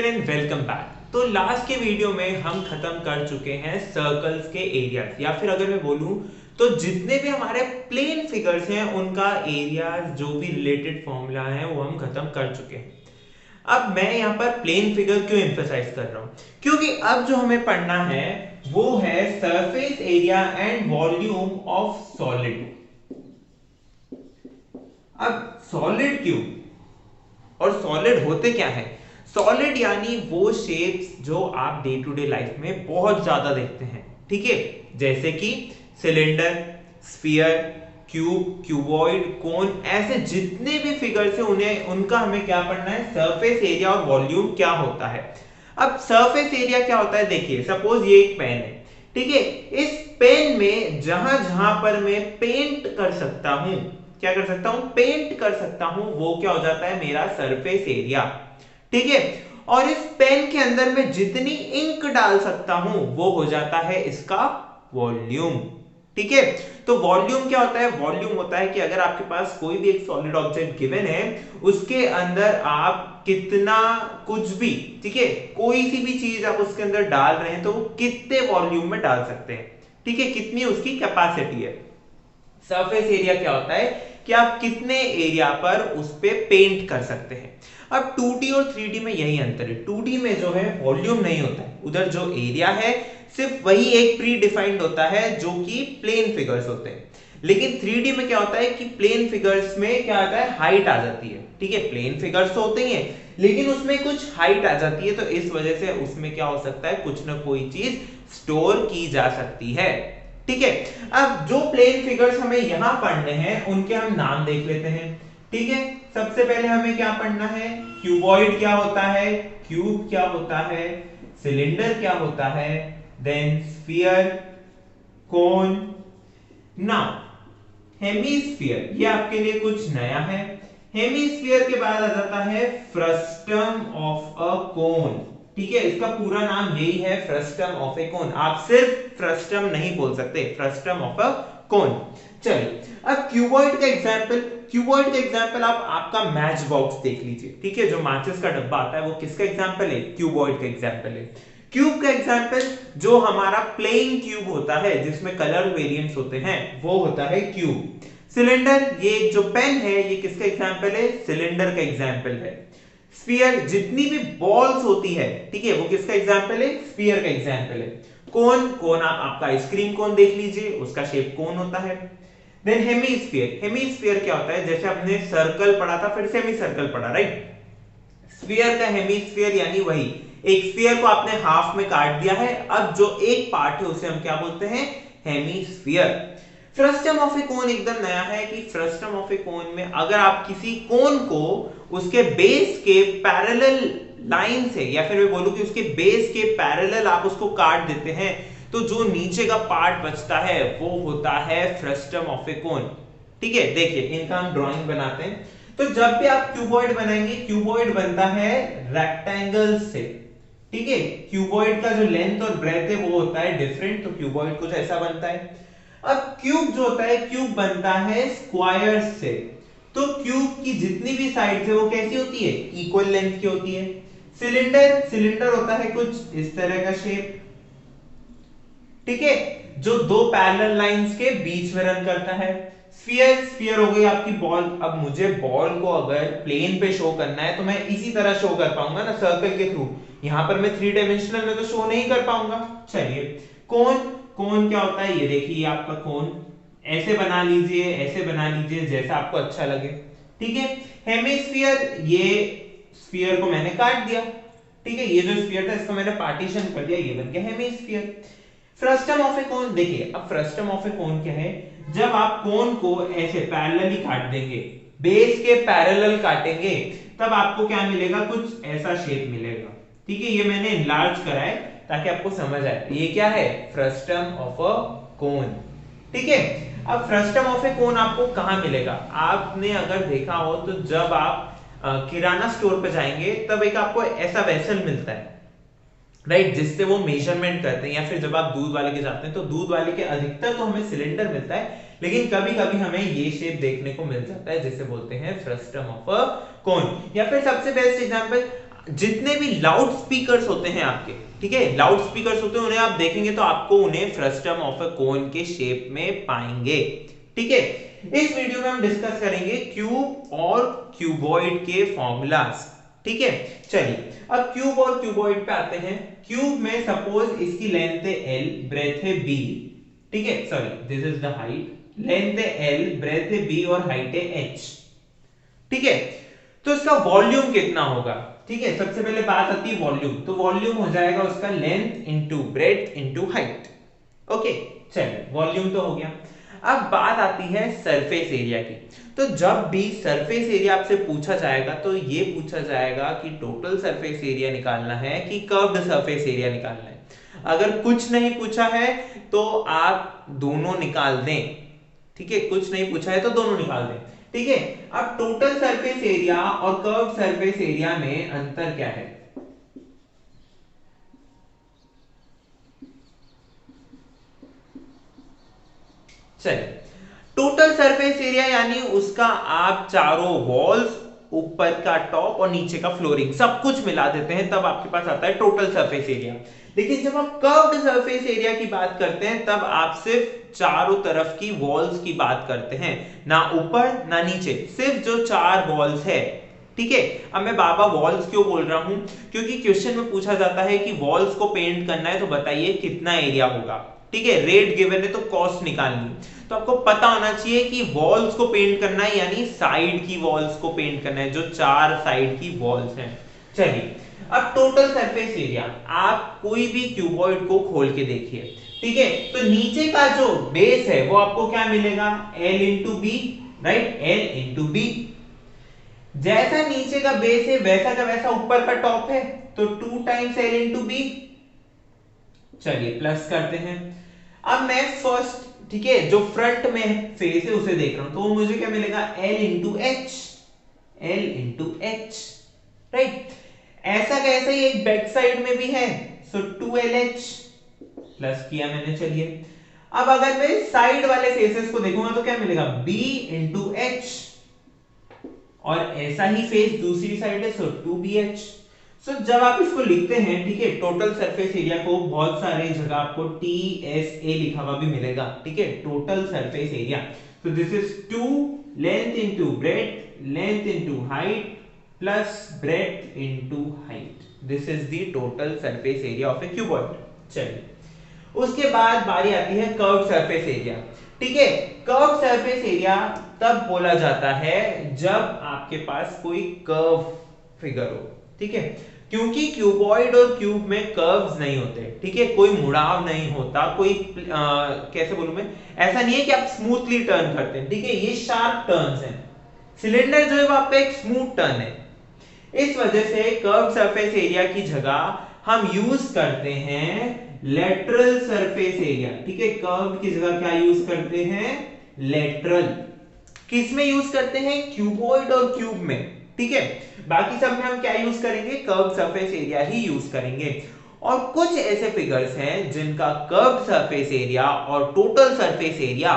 Everyone and welcome back. तो last के video में हम खत्म कर चुके हैं सर्कल्स के एरियाज, या फिर अगर मैं बोलूं तो जितने भी हमारे प्लेन फिगर्स हैं उनका एरियाज जो भी रिलेटेड फॉर्मूला है वो हम खत्म कर चुके हैं। अब मैं यहाँ पर प्लेन फिगर क्यों एम्फसाइज कर रहा हूं, क्योंकि अब जो हमें पढ़ना है वो है surface area and volume of solid. अब सॉलिड क्यों और सॉलिड होते क्या है? सॉलिड यानी वो शेप्स जो आप डे टू डे लाइफ में बहुत ज्यादा देखते हैं, ठीक है, जैसे कि सिलेंडर, स्फीयर, क्यूब, क्यूबॉइड, कोन, ऐसे जितने भी फिगर्स हैं उन्हें उनका हमें क्या पढ़ना है, सरफेस एरिया और वॉल्यूम क्या होता है। अब सरफेस एरिया क्या होता है, देखिए सपोज ये एक पेन है, ठीक है, इस पेन में जहां जहां पर मैं पेंट कर सकता हूं, क्या कर सकता हूं, पेंट कर सकता हूं, वो क्या हो जाता है, मेरा सरफेस एरिया, ठीक है। और इस पेन के अंदर मैं जितनी इंक डाल सकता हूं वो हो जाता है इसका वॉल्यूम, ठीक है। तो वॉल्यूम क्या होता है, वॉल्यूम होता है कि अगर आपके पास कोई भी एक सॉलिड ऑब्जेक्ट गिवन है, उसके अंदर आप कितना कुछ भी, ठीक है, कोई सी भी चीज आप उसके अंदर डाल रहे हैं तो वो कितने वॉल्यूम में डाल सकते हैं, ठीक है, कितनी उसकी कैपेसिटी है। सरफेस एरिया क्या होता है कि आप कितने एरिया पर उस पे पेंट कर सकते हैं। अब 2D और 3D में यही अंतर है, 2D में जो है वॉल्यूम नहीं होता है, उधर जो एरिया है सिर्फ वही एक प्री डिफाइंड होता है जो कि प्लेन फिगर्स होते हैं। लेकिन 3D में क्या होता है कि प्लेन फिगर्स में क्या आता है, हाइट आ जाती है, ठीक है, प्लेन फिगर्स तो होते ही हैं लेकिन उसमें कुछ हाइट आ जाती है, तो इस वजह से उसमें क्या हो सकता है, कुछ ना कोई चीज स्टोर की जा सकती है, ठीक है। अब जो प्लेन फिगर्स हमें यहां पढ़ने हैं उनके हम नाम देख लेते हैं, ठीक है। सबसे पहले हमें क्या पढ़ना है, क्यूबॉइड क्या होता है, क्यूब क्या होता है, सिलेंडर क्या होता है, देन स्फीयर, कोन, नाउ हेमीस्फीयर, ये आपके लिए कुछ नया है। हेमीस्फीयर के बाद आ जाता है फ्रस्टम ऑफ अ कोन, ठीक है, इसका पूरा नाम यही है, फ्रस्टम ऑफ ए कोन। आप सिर्फ फ्रस्टम नहीं बोल सकते, फ्रस्टम ऑफ अ कोन। चलिए अब क्यूबॉइड का एग्जांपल, क्यूबॉइड का एग्जांपल आप आपका मैच बॉक्स देख लीजिए, ठीक है, जो माचिस का डब्बा आता है वो किसका एग्जांपल है, क्यूबॉइड का एग्जांपल है। क्यूब का एग्जांपल जो हमारा प्लेन क्यूब होता है जिसमें कलर वेरिएंट्स होते हैं वो होता है क्यूब। सिलेंडर, ये जो पेन है ये किसका एग्जांपल है, सिलेंडर का एग्जांपल है। स्फीयर, जितनी भी बॉल्स होती है, ठीक है, वो किसका एग्जांपल है, स्फीयर का एग्जांपल है। कोन, कोन आप आपका आइसक्रीम कोन देख लीजिए, उसका शेप कोन होता है। देन हेमीस्फीयर, हेमीस्फीयर क्या होता है, जैसे हमने सर्कल पढ़ा था फिर सेमी सर्कल पढ़ा, राइट। स्फीयर का हेमीस्फीयर यानी वही, एक स्फीयर को आपने हाफ में काट दिया है, अब जो एक पार्ट है उसे हम क्या बोलते हैं, हेमीस्फीयर। फ्रस्टम ऑफ ए कोन एकदम नया है कि फ्रस्टम ऑफ ए कोन में अगर आप किसी कोन को उसके बेस के पैरेलल लाइन से, या फिर मैं बोलूं कि उसके बेस के पैरेलल आप उसको काट देते हैं, तो जो नीचे का पार्ट बचता है वो होता है फ्रस्टम ऑफ ए कोन, ठीक है। देखिए इनका हम ड्राइंग बनाते हैं, तो जब भी आप क्यूबॉइड बनाएंगे, क्यूबॉइड बनता है रेक्टेंगल से, ठीक है, क्यूबॉइड का जो लेंथ और ब्रेथ है वो होता है डिफरेंट, तो क्यूबॉइड कुछ ऐसा बनता है। अब क्यूब जो होता है, क्यूब बनता है स्क्वायर से, तो क्यूब की जितनी भी साइड्स है वो कैसी होती है, इक्वल लेंथ की होती है। सिलेंडर, सिलेंडर होता है कुछ इस तरह का शेप, ठीक है, जो दो पैरेलल लाइंस के बीच में रन करता है। स्फीयर, स्फीयर हो गई आपकी बॉल। अब मुझे बॉल को अगर प्लेन पे शो करना है तो मैं इसी तरह शो कर पाऊंगा ना, सर्कल के थ्रू। यहां पर मैं 3 डायमेंशनल में तो शो नहीं कर पाऊंगा। चलिए कोन, कोन क्या होता है, ये देखिए आपका कोन, ऐसे बना लीजिए, ऐसे बना लीजिए, जैसा आपको अच्छा लगे, ठीक है। हेमिस्फीयर, ये स्फीयर को मैंने काट दिया, ठीक है, ये जो स्फीयर था इसको मैंने पार्टीशन कर दिया, ये बन गया हेमिस्फीयर। फ्रस्टम ऑफ ए कोन, देखिए अब फ्रस्टम ऑफ ए कोन क्या है, जब आप कोन को ऐसे पैरेलली काट देंगे, बेस के पैरेलल काटेंगे, तब आपको क्या मिलेगा, कुछ ऐसा शेप मिलेगा, ठीक है, ये मैंने इनलार्ज करा है ताकि आपको समझ आए। ये क्या है, फ्रस्टम ऑफ अ कोन, ठीक है। अब फ्रस्टम ऑफ ए कोन आपको कहां मिलेगा, आपने अगर देखा हो तो जब आप किराना स्टोर पे जाएंगे तब एक आपको ऐसा वेसल मिलता है, राइट, जिससे वो मेजरमेंट करते हैं, या फिर जब आप दूध वाले के जाते हैं तो दूध वाले के अधिकतर तो हमें सिलेंडर मिलता है, लेकिन कभी कभी हमें ये शेप देखने को मिल जाता है जिसे बोलते हैं फ्रस्टम ऑफ अ कोन। या फिर सबसे बेस्ट एग्जांपल, जितने भी लाउड स्पीकर्स होते हैं आपके, ठीक है, लाउड स्पीकर्स होते हैं, उन्हें आप देखेंगे तो आपको उन्हें फ्रस्टम ऑफ अ कोन के शेप में पाएंगे, ठीक है। इस वीडियो में हम डिस्कस करेंगे क्यूब और क्यूबॉइड के फॉर्मूलाज, ठीक है। चलिए अब क्यूब और क्यूबॉइड पे आते हैं। क्यूब में सपोज इसकी लेंथ है l, ब्रेथ है b, ठीक है, sorry this is the height, length है l, ब्रेथ है b और हाइट है h, ठीक है। तो इसका वॉल्यूम कितना होगा, ठीक है। सबसे पहले बात आती है वॉल्यूम, तो वॉल्यूम हो जाएगा उसका length into breadth into height, okay. चलिए वॉल्यूम तो हो गया। अब बात आती है सरफेस एरिया की। तो जब भी सरफेस एरिया आपसे पूछा जाएगा तो ये पूछा जाएगा कि टोटल सरफेस एरिया निकालना है कि कर्व्ड सरफेस एरिया निकालना है। अगर कुछ नहीं पूछा है तो आप दोनों निकाल दें, ठीक है, कुछ नहीं पूछा है तो दोनों निकाल दें, ठीक है। अब टोटल सरफेस एरिया और कर्व्ड सरफेस एरिया में अंतर क्या है? चलिए टोटल सरफेस एरिया यानी उसका आप चारों वॉल्स, ऊपर का टॉप और नीचे का फ्लोरिंग सब कुछ मिला देते हैं, तब आपके पास आता है टोटल सरफेस एरिया। लेकिन जब आप कर्व्ड सरफेस एरिया की बात करते हैं तब आप सिर्फ चारों तरफ की वॉल्स की बात करते हैं, ना ऊपर ना नीचे, सिर्फ जो चार वॉल्स है, ठीक है। अब मैं बाबा वॉल्स क्यों बोल रहा हूं, क्योंकि क्वेश्चन में पूछा जाता है कि वॉल्स को पेंट करना है तो बताइए कितना एरिया होगा, ठीक है। रेट गिवन है तो कॉस्ट निकालनी, तो आपको पता होना चाहिए कि वॉल्स को पेंट करना है यानी साइड की वॉल्स को पेंट करना है, जो चार साइड की वॉल्स हैं। चलिए अब टोटल सरफेस एरिया आप कोई भी क्यूबॉइड को खोल के देखिए, ठीक है। तो नीचे का जो बेस है वो आपको क्या मिलेगा, L into B, right, L into B. जैसा नीचे का बेस है वैसा का वैसा ऊपर का टॉप है, तो 2 टाइम्स L इंटू बी। चलिए प्लस करते हैं। अब मैं फर्स्ट, ठीक है, जो फ्रंट में फेस है उसे देख रहा हूं, तो मुझे क्या मिलेगा, L into H, L into H, right. ऐसा कैसे ही एक बैक साइड में भी है, सो 2LH प्लस किया मैंने। चलिए अब अगर मैं साइड वाले फेसेस को देखूंगा तो क्या मिलेगा, B इंटू एच, और ऐसा ही फेस दूसरी साइड है, सो 2BH। सो जब आप इसको लिखते हैं, ठीक है, टोटल सरफेस एरिया को बहुत सारे जगह आपको TSA लिखा हुआ भी मिलेगा, ठीक है, टोटल सरफेस एरिया। तो this is 2 length into breadth, length into height plus breadth into height, this is the total surface area of A cuboid. चलिए उसके बाद बारी आती है कर्व्ड सरफेस एरिया, ठीक है। कर्व्ड सरफेस एरिया तब बोला जाता है जब आपके पास कोई कर्व फिगर हो, ठीक है, क्योंकि क्यूबॉइड और क्यूब में कर्व्स नहीं होते, ठीक है, कोई मुड़ाव नहीं होता, कोई कैसे बोलूं मैं, ऐसा नहीं है कि आप स्मूथली टर्न करते हैं, ठीक है, ये शार्प टर्न्स हैं। सिलेंडर जो है वो आपका एक स्मूथ टर्न है। इस वजह से कर्व्ड सरफेस एरिया की जगह हम यूज करते हैं लेटरल सरफेस एरिया, ठीक है, कर्व की जगह क्या यूज करते हैं, लेटरल। किस में यूज करते हैं, क्यूबॉइड और क्यूब में, ठीक है। बाकी सब में हम क्या यूज करेंगे, कर्व सरफेस एरिया ही यूज करेंगे। और कुछ ऐसे फिगर्स हैं जिनका कर्व सरफेस एरिया और टोटल सरफेस एरिया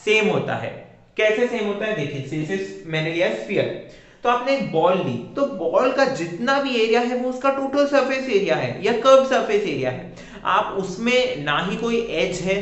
सेम होता है। कैसे सेम होता है, देखिए जैसे मैंने लिया स्फीयर, तो आपने एक बॉल ली, तो बॉल का जितना भी एरिया है वो उसका टोटल सरफेस एरिया है या कर्व सरफेस एरिया है। आप उसमें ना ही कोई एज है,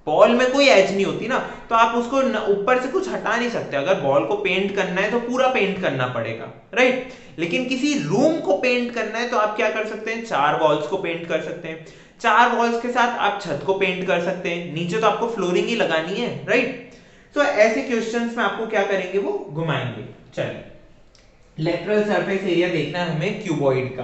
बॉल में कोई एज नहीं होती ना, तो आप उसको ऊपर से कुछ हटा नहीं सकते। अगर बॉल को पेंट करना है तो पूरा पेंट करना पड़ेगा, राइट। लेकिन किसी रूम को पेंट करना है तो आप क्या कर सकते हैं, चार वॉल्स को पेंट कर सकते हैं, चार वॉल्स के साथ आप छत को पेंट कर सकते हैं, नीचे तो आपको फ्लोरिंग ही लगानी है, राइट। तो ऐसे क्वेश्चंस में आपको क्या करेंगे, वो घुमाएंगे। चलिए लेटरल सरफेस एरिया देखना है हमें क्यूबॉइड का।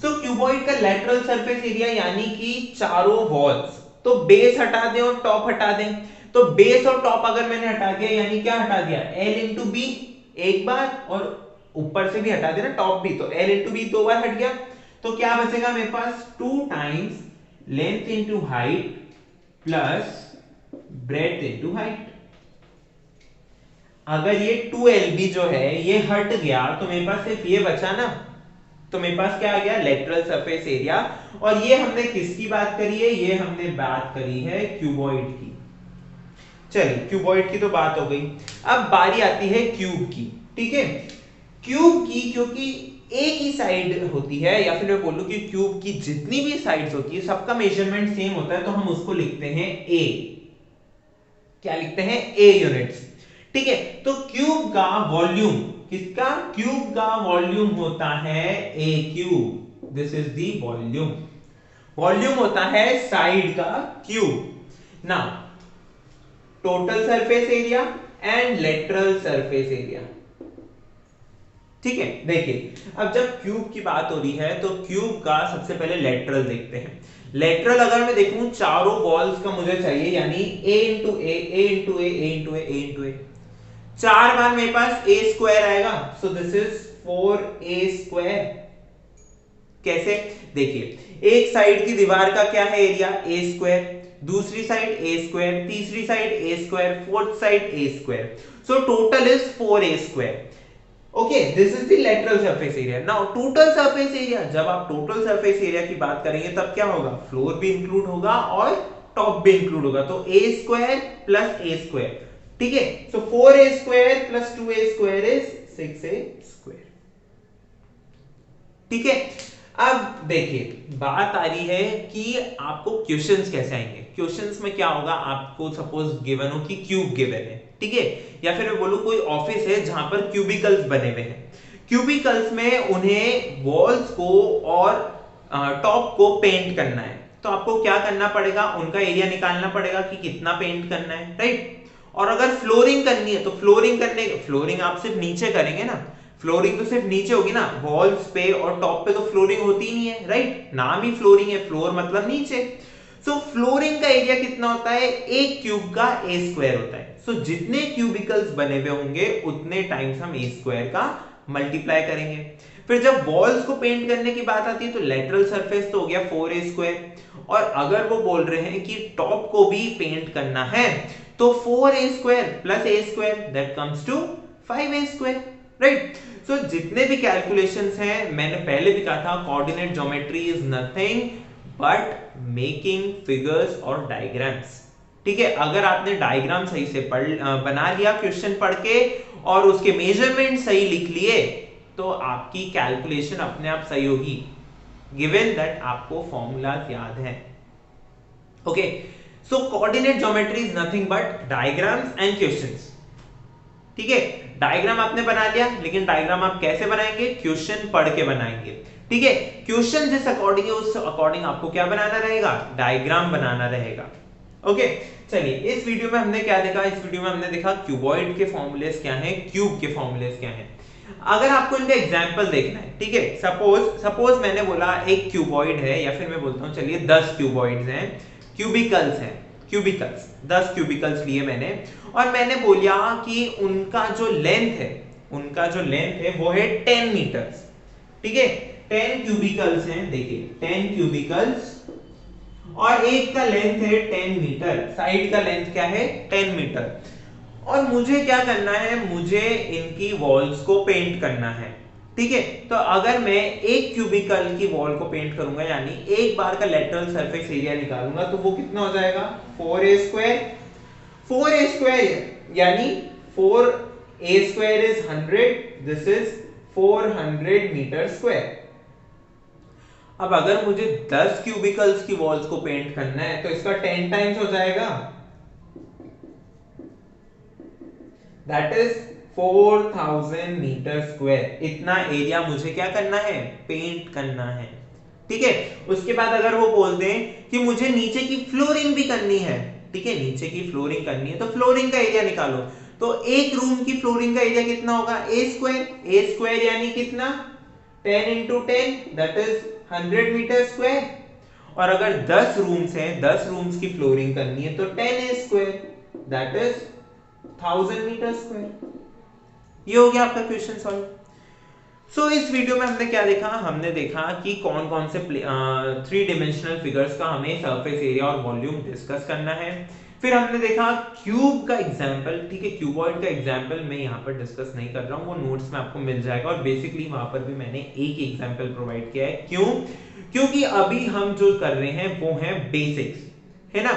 सो क्यूबॉइड का लेटरल सरफेस एरिया यानी कि चारों वॉल्स, तो बेस हटा दें और टॉप हटा दें, तो बेस और टॉप अगर मैंने हटा दिया यानी क्या हटा दिया, L इंटू बी एक बार, और ऊपर से भी हटा देना टॉप भी, तो L इंटू बी 2 बार हट गया, तो क्या बचेगा मेरे पास, 2 times length into height plus breadth into height. अगर ये 2LB जो है ये हट गया तो मेरे पास सिर्फ ये बचा ना, तो मेरे पास क्या आ गया, लेटरल सरफेस एरिया। और ये हमने किसकी बात करी है, ये हमने बात करी है क्यूबॉइड की। चलिए क्यूबॉइड की तो बात हो गई, अब बारी आती है क्यूब की, ठीक है। क्यूब की, क्योंकि एक ही साइड होती है, या फिर मैं बोलूं कि क्यूब की जितनी भी साइड्स होती है सबका मेजरमेंट सेम होता है, तो हम उसको लिखते हैं ए। क्या लिखते हैं? A units. ठीक है, तो क्यूब का वॉल्यूम, किसका? क्यूब का वॉल्यूम होता है a cube. This is the volume. Volume होता है साइड का cube. Now total surface area and lateral surface area. ठीक है, देखिए अब जब क्यूब की बात हो रही है तो क्यूब का सबसे पहले लेटरल देखते हैं। लेटरल अगर मैं देखूं चारों वॉल्स का मुझे चाहिए, यानी a into a, a into a, a into a, a into a, 4 बार मेरे पास a स्क्वायर आएगा। So this is 4a square. कैसे? देखिए एक साइड की दीवार का क्या है एरिया? a स्क्वायर, दूसरी साइड a स्क्वायर, तीसरी side a square, fourth side a square. So total is 4a square. Okay, this is the lateral surface area. Now total surface area, जब आप टोटल सरफेस एरिया की बात करेंगे तब क्या होगा? फ्लोर भी इंक्लूड होगा और टॉप भी इंक्लूड होगा, तो a square plus a square. ठीक है, सो 4a square plus 2a square is 6a square. ठीक है, अब देखिए बात आ रही है कि आपको क्वेश्चंस कैसे आएंगे। क्वेश्चंस में क्या होगा, आपको सपोज गिवन हो कि क्यूब गिवन है, ठीक है, या फिर मैं बोलूं कोई ऑफिस है जहां पर क्यूबिकल्स बने हुए हैं। क्यूबिकल्स में उन्हें वॉल्स को और टॉप को पेंट करना है, तो आपको क्या करना पड़ेगा? उनका एरिया निकालना पड़ेगा कि कितना पेंट करना है, राइट। और अगर फ्लोरिंग करनी है तो फ्लोरिंग आप सिर्फ नीचे करेंगे ना, फ्लोरिंग तो सिर्फ नीचे होगी ना, वॉल्स पे और टॉप पे तो फ्लोरिंग होती ही नहीं है, राइट। नाम ही फ्लोरिंग है, फ्लोर मतलब नीचे। सो फ्लोरिंग का एरिया कितना होता है? एक क्यूब का ए स्क्वायर होता है। सो जितने क्यूबिकल्स बने हुए होंगे उतने टाइम्स हम ए स्क्वायर का मल्टीप्लाई करेंगे। फिर जब वॉल्स को पेंट करने की बात आती है तो लेटरल सरफेस तो हो गया 4a स्क्वायर, और अगर वो बोल रहे हैं कि टॉप को भी पेंट करना है तो 4a square plus a square, that comes to 5a square, right. So जितने भी कैलकुलेशंस हैं, मैंने पहले भी कहा था, coordinate geometry is nothing but making figures और डायग्राम्स। ठीक है, अगर आपने डायग्राम सही से बना लिया क्वेश्चन पढ़ के और उसके मेजरमेंट सही लिख लिए तो आपकी कैलकुलेशन अपने आप सही होगी, गिवन दैट आपको फॉर्मूलाज याद है। Okay, so coordinate geometry is nothing but diagrams and questions. ठीक है, डायग्राम आपने बना लिया, लेकिन डायग्राम आप कैसे बनाएंगे? क्वेश्चन पढ़ के बनाएंगे। ठीक है, क्वेश्चन जिस अकॉर्डिंग है उस अकॉर्डिंग आपको क्या बनाना रहेगा? डायग्राम बनाना रहेगा। ओके, चलिए इस वीडियो में हमने क्या देखा? इस वीडियो में हमने देखा क्यूबॉइड के फॉर्मूलेस क्या हैं, क्यूब के फॉर्मूलेस क्या हैं। अगर आपको इनका एग्जांपल देखना है, ठीक है, सपोज मैंने बोला एक क्यूबॉइड है, या फिर मैं बोलता हूं चलिए 10 क्यूबॉइड्स हैं, क्यूबिकल्स हैं, क्यूबिकल्स 10 क्यूबिकल्स लिए मैंने, और मैंने बोला कि उनका जो लेंथ है वो है 10 मीटर्स। ठीक है, 10 क्यूबिकल्स हैं, देखिए 10 क्यूबिकल्स, और एक का लेंथ है 10 मीटर, साइड का लेंथ क्या है? 10 मीटर। और मुझे क्या करना है? मुझे इनकी वॉल्स को पेंट करना है। ठीक है, तो अगर मैं एक क्यूबिकल की वॉल को पेंट करूंगा, यानी एक बार का लेटरल सरफेस एरिया निकालूंगा, तो वो कितना हो जाएगा? 4a square. 4a स्क्वायर यानी 4a square is 100, this is 400 meter square. अब अगर मुझे 10 क्यूबिकल्स की वॉल्स को पेंट करना है तो इसका 10 टाइम्स हो जाएगा, दैट इज 4000 मीटर स्क्वायर। इतना एरिया मुझे क्या करना है? पेंट करना है। ठीक है, उसके बाद अगर वो बोल दें कि मुझे नीचे की फ्लोरिंग भी करनी है, ठीक है, नीचे की फ्लोरिंग करनी है, तो फ्लोरिंग का एरिया निकालो, तो एक रूम की फ्लोरिंग का एरिया कितना होगा? a स्क्वायर यानी कितना? 10 into 10, that is 100 meter square. और अगर 10 रूम्स हैं, 10 रूम्स की फ्लोरिंग करनी है तो 10a square, that is 1000 meter square. ये हो गया आपका क्वेश्चन सॉल्व। सो इस वीडियो में हमने क्या देखा? हमने देखा कि कौन कौन से 3 डिमेंशनल फिगर्स का हमें सरफेस एरिया और वॉल्यूम डिस्कस करना है। फिर हमने देखा क्यूब का एग्जांपल, ठीक है, क्यूबॉइड का एग्जांपल मैं यहाँ पर डिस्कस नहीं कर रहा हूँ, वो नोट्स में आपको मिल जाएगा, और बेसिकली वहां पर भी मैंने एक एग्जांपल प्रोवाइड किया है। क्यों? क्योंकि अभी हम जो कर रहे हैं वो है बेसिक्स, है ना।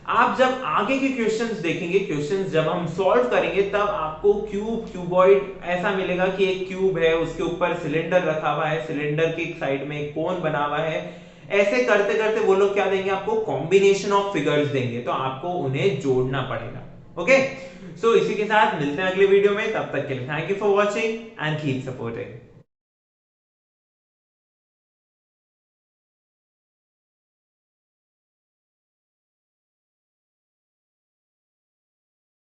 आप जब आगे के क्वेश्चंस देखेंगे, क्वेश्चंस जब हम सॉल्व करेंगे, तब आपको क्यूब, क्यूबॉइड ऐसा मिलेगा कि एक क्यूब है, उसके ऊपर सिलेंडर रखा हुआ है, सिलेंडर के साइड में एक कोन बना हुआ है। ऐसे करते करते वो लोग क्या देंगे आपको, कॉम्बिनेशन ऑफ फिगर्स देंगे, तो आपको उन्हें जोड़ना पड़ेगा। ओके, सो इसी के साथ मिलते हैं अगले वीडियो में, तब तक के लिए thank you for watching and keep supporting.